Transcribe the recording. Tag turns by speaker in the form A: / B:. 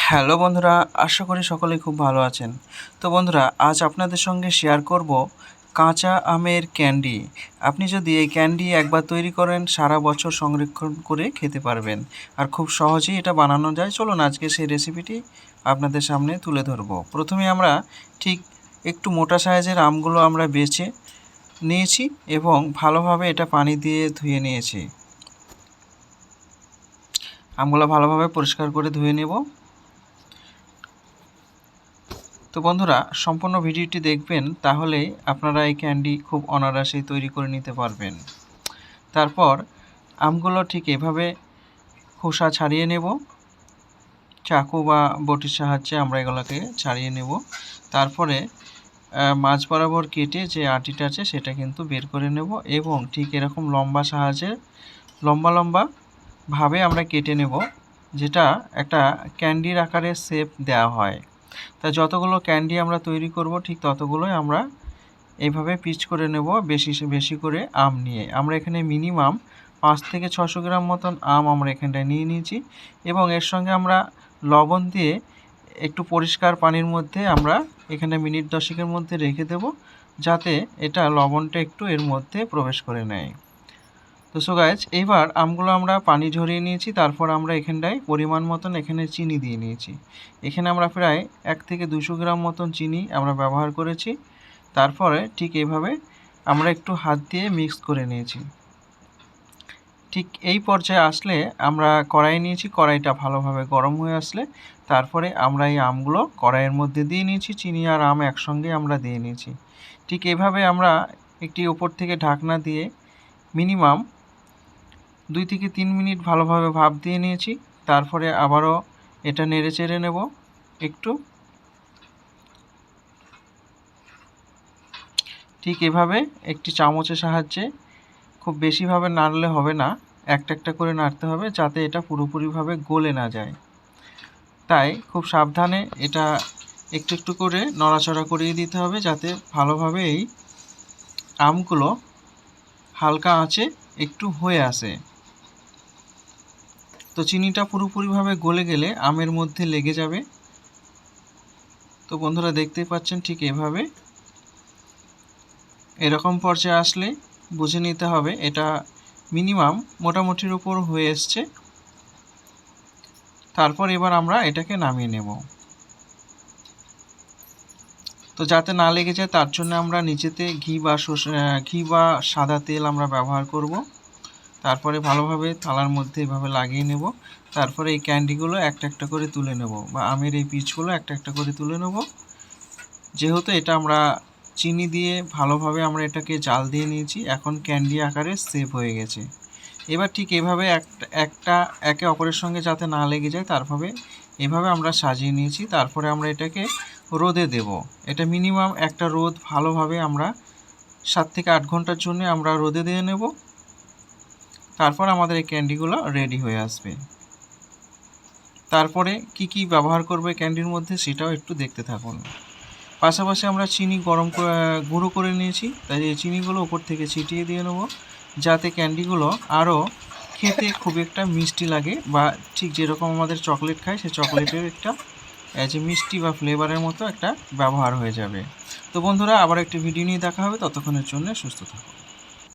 A: Hello বন্ধুরা, আশা করি সকলেই খুব ভালো আছেন। তো বন্ধুরা, আজ আপনাদের সঙ্গে শেয়ার করব কাঁচা আমের ক্যান্ডি। আপনি যদি এই ক্যান্ডি একবার তৈরি করেন সারা বছর সংরক্ষণ করে খেতে পারবেন, আর খুব সহজেই এটা বানানো যায়। চলুন আজকে সেই রেসিপিটি আপনাদের সামনে তুলে ধরব। প্রথমে আমরা ঠিক একটু মোটা সাইজের আমগুলো আমরা বেছে নিয়েছি এবং ভালোভাবে এটা পানি দিয়ে ধুয়ে নিয়েছি। আমগুলো ভালোভাবে পরিষ্কার করে ধুয়ে নেব। তো বন্ধুরা, সম্পূর্ণ ভিডিওটি দেখবেন, তাহলেই আপনারা এই ক্যান্ডি খুব অনায়াসেই তৈরি করে নিতে পারবেন। তারপর আমগুলো ঠিক এভাবে খোসা ছাড়িয়ে নেব। চাকু বা বটির সাহায্যে আমরা এগুলোকে ছাড়িয়ে নেব। তারপরে মাঝ বরাবর কেটে যে আটিটা আছে সেটা কিন্তু বের করে নেব এবং ঠিক এরকম লম্বা ভাবে আমরা কেটে নেব, যেটা একটা ক্যান্ডির আকারে শেপ দেওয়া হয়। তা যতগুলো ক্যান্ডি আমরা তৈরি করব ঠিক ততগুলোই আমরা এইভাবে পিচ করে নেব, বেশি করে আম নিয়ে। আমরা এখানে মিনিমাম 5 থেকে 600 গ্রাম মতন আম আমরা এখানটায় নিয়ে নিয়েছি এবং এর সঙ্গে আমরা লবণ দিয়ে একটু পরিষ্কার পানির মধ্যে আমরা এখানে মিনিট 10 মধ্যে রেখে দেব, যাতে এটা লবণটা একটু এর মধ্যে প্রবেশ করে নেয়। তো সো গাইজ, এইবার আমগুলো আমরা পানি ঝরিয়ে নিয়েছি। তারপর আমরা এখানটায় পরিমাণ মতন এখানে চিনি দিয়ে নিয়েছি। এখানে আমরা প্রায় 1 থেকে 200 গ্রাম মতন চিনি আমরা ব্যবহার করেছি। তারপরে ঠিক এইভাবে আমরা একটু হাত দিয়ে মিক্স করে নিয়েছি। ঠিক এই পর্যায়ে আসলে আমরা কড়াই নিয়েছি, কড়াইটা ভালোভাবে গরম হয়ে আসলে তারপরে আমরা এই আমগুলো কড়াইয়ের মধ্যে দিয়ে নিয়েছি। চিনি আর আম একসঙ্গে আমরা দিয়ে নিয়েছি। ঠিক এভাবে আমরা একটি উপর থেকে ঢাকনা দিয়ে মিনিমাম 2 থেকে 3 মিনিট ভালোভাবে ভাপ দিয়ে নিয়েছি। তারপরে আবারও এটা নেড়ে চেড়ে নেব একটু। ঠিক এভাবে একটি চামচের সাহায্যে, খুব বেশিভাবে নাড়লে হবে না, একটা করে নাড়তে হবে, যাতে এটা পুরোপুরিভাবে গলে না যায়। তাই খুব সাবধানে এটা একটু করে নড়াচড়া করিয়ে দিতে হবে, যাতে ভালোভাবে এই আমগুলো হালকা আঁচে একটু হয়ে আসে। তো চিনিটা পুরোপুরিভাবে গলে গেলে আমের মধ্যে লেগে যাবে। তো বন্ধুরা, দেখতেই পাচ্ছেন ঠিক এভাবে এরকম পর্যায়ে আসলে বুঝে নিতে হবে এটা মিনিমাম মোটামুটির উপর হয়ে এসছে। তারপর এবার আমরা এটাকে নামিয়ে নেব। তো যাতে না লেগে যায় তার জন্য আমরা নিচেতে ঘি বা সাদা তেল আমরা ব্যবহার করব। তারপরে ভালোভাবে থালার মধ্যে এভাবে লাগিয়ে নেব। তারপরে এই ক্যান্ডিগুলো একটা করে তুলে নেব, বা আমের এই পিচগুলো একটা করে তুলে নেব। যেহেতু এটা আমরা চিনি দিয়ে ভালোভাবে আমরা এটাকে জাল দিয়ে নিয়েছি, এখন ক্যান্ডি আকারে সেভ হয়ে গেছে। এবার ঠিক এভাবে একটা একে অপরের সঙ্গে যাতে না লেগে যায় তারভাবে এভাবে আমরা সাজিয়ে নিয়েছি। তারপরে আমরা এটাকে রোদে দেব। এটা মিনিমাম একটা রোদ ভালোভাবে আমরা 7 থেকে 8 ঘন্টার জন্য আমরা রোদে দিয়ে নেব। তারপর আমাদের এই ক্যান্ডিগুলো রেডি হয়ে আসবে। তারপরে কি ব্যবহার করবে ক্যান্ডির মধ্যে সেটাও একটু দেখতে থাকুন। পাশাপাশি আমরা চিনি গুঁড়ো করে নিয়েছি, তাই এই চিনিগুলো উপর থেকে ছিটিয়ে দিয়ে নেব, যাতে ক্যান্ডিগুলো আরও খেতে খুব একটা মিষ্টি লাগে, বা ঠিক যেরকম আমাদের চকলেট খাই সেই চকলেটের একটা যে মিষ্টি বা ফ্লেভারের মতো একটা ব্যবহার হয়ে যাবে। তো বন্ধুরা, আবার একটি ভিডিও নিয়ে দেখা হবে, ততক্ষণের জন্য সুস্থ থাকুন।